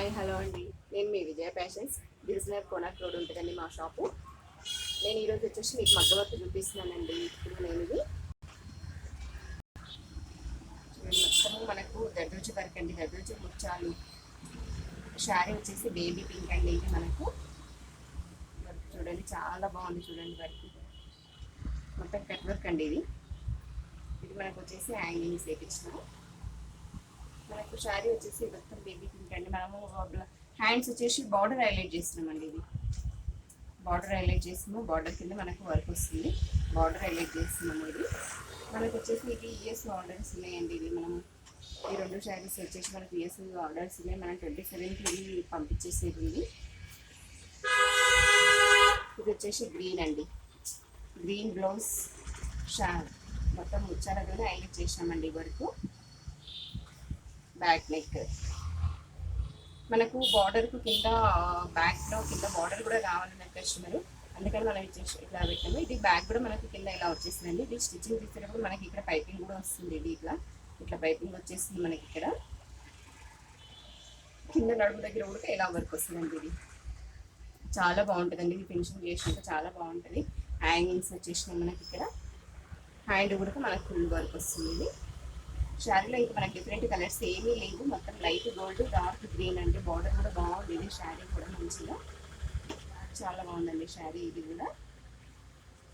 Hi hello అండి. నేను మీ విజయ fashions. Dilsukhnagar Konark road ఉంటుందండి మా షాపు. నేను ఈరోజు వచ్చేసి మీకు మగ్గ వర్క్ చూపిస్తున్నానండి. ఇప్పుడు నేను ఇది మొత్తము మనకు దర్దోజీ వర్క్ అండి. దర్దోజీ ముత్యాలు శారీ వచ్చేసి బేబీ పింక్ అండి. ఇది మనకు వర్క్ చూడండి, చాలా బాగుంది చూడండి. వర్క్ మొత్తం కట్ వర్క్ అండి. ఇది మనకు వచ్చేసి హ్యాంగింగ్స్ వేయించిన మనకు శారీ వచ్చేసి మొత్తం బేబీ పింక్ అండి. మనము హ్యాండ్స్ వచ్చేసి బార్డర్ హైలైట్ చేస్తున్నామండి. ఇది బార్డర్ హైలైట్ చేస్తున్నాము. బార్డర్ కింద మనకు వర్క్ వస్తుంది. బార్డర్ హైలైట్ చేస్తున్నాము. ఇది మనకు వచ్చేసి ఇది యూఎస్ ఆర్డర్స్ ఉన్నాయండి. ఇది మనము ఈ రెండు శారీస్ వచ్చేసి మనకు యూఎస్ ఆర్డర్స్ ఉన్నాయి. మనం 27కి ఇది పంపించేసేది. ఇది వచ్చేసి గ్రీన్ అండి. గ్రీన్ బ్లౌజ్ షాల్ మొత్తం ముచ్చాలతోనే హైలైట్ చేసామండి. వరకు బ్యాక్ నెక్ మనకు బార్డర్కు కింద బ్యాక్లో కింద బార్డర్ కూడా కావాలన్న కస్టమర్, అందుకని మనం ఇచ్చేసి ఇట్లా పెట్టాము. ఇది బ్యాక్ కూడా మనకి కింద ఇలా వచ్చేసిందండి. ఇది స్టిచ్చింగ్ తీసేటప్పుడు మనకి ఇక్కడ పైపింగ్ కూడా వస్తుంది. ఇది ఇట్లా పైపింగ్ వచ్చేసింది మనకి ఇక్కడ కింద నడుము దగ్గర కూడా ఇలా వర్క్ వస్తుందండి. ఇది చాలా బాగుంటుందండి. ఇది ఫినిషింగ్ చేసినాక చాలా బాగుంటుంది. హ్యాంగింగ్స్ వచ్చేసినాయి మనకి ఇక్కడ. హ్యాండ్ కూడా మనకు ఫుల్ వర్క్ వస్తుంది. ఇది శారీలో ఇంకా మనకి డిఫరెంట్ కలర్స్ ఏమీ లేవు. మొత్తం లైట్ గోల్డ్, డార్క్ గ్రీన్ అండి. బార్డర్ కూడా బాగుంది. ఇది శారీ కూడా మంచిగా చాలా బాగుందండి శారీ. ఇది కూడా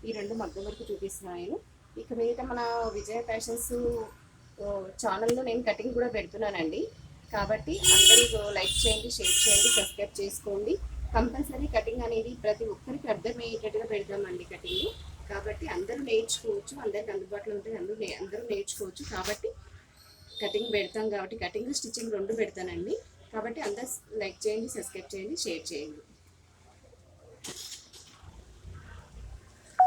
ఈ రెండు మగ్గం వరకు చూపిస్తున్నాను నేను. ఇక మీద మన విజయ ఫ్యాషన్స్ ఛానల్లో నేను కటింగ్ కూడా పెడుతున్నానండి. కాబట్టి అందరూ లైక్ చేయండి, షేర్ చేయండి, సబ్స్క్రైబ్ చేసుకోండి. కంపల్సరీ కటింగ్ అనేది ప్రతి ఒక్కరికి అర్థమయ్యేటట్టుగా పెడతామండి కటింగ్. కాబట్టి అందరూ నేర్చుకోవచ్చు, అందరికి అందుబాటులో ఉంటుంది. అందరూ నేర్చుకోవచ్చు. కాబట్టి కటింగ్ పెడతాం కాబట్టి కటింగ్ స్టిచ్చింగ్ రెండు పెడతానండి. కాబట్టి అందరూ లైక్ చేయండి, సబ్స్క్రైబ్ చేయండి, షేర్ చేయండి.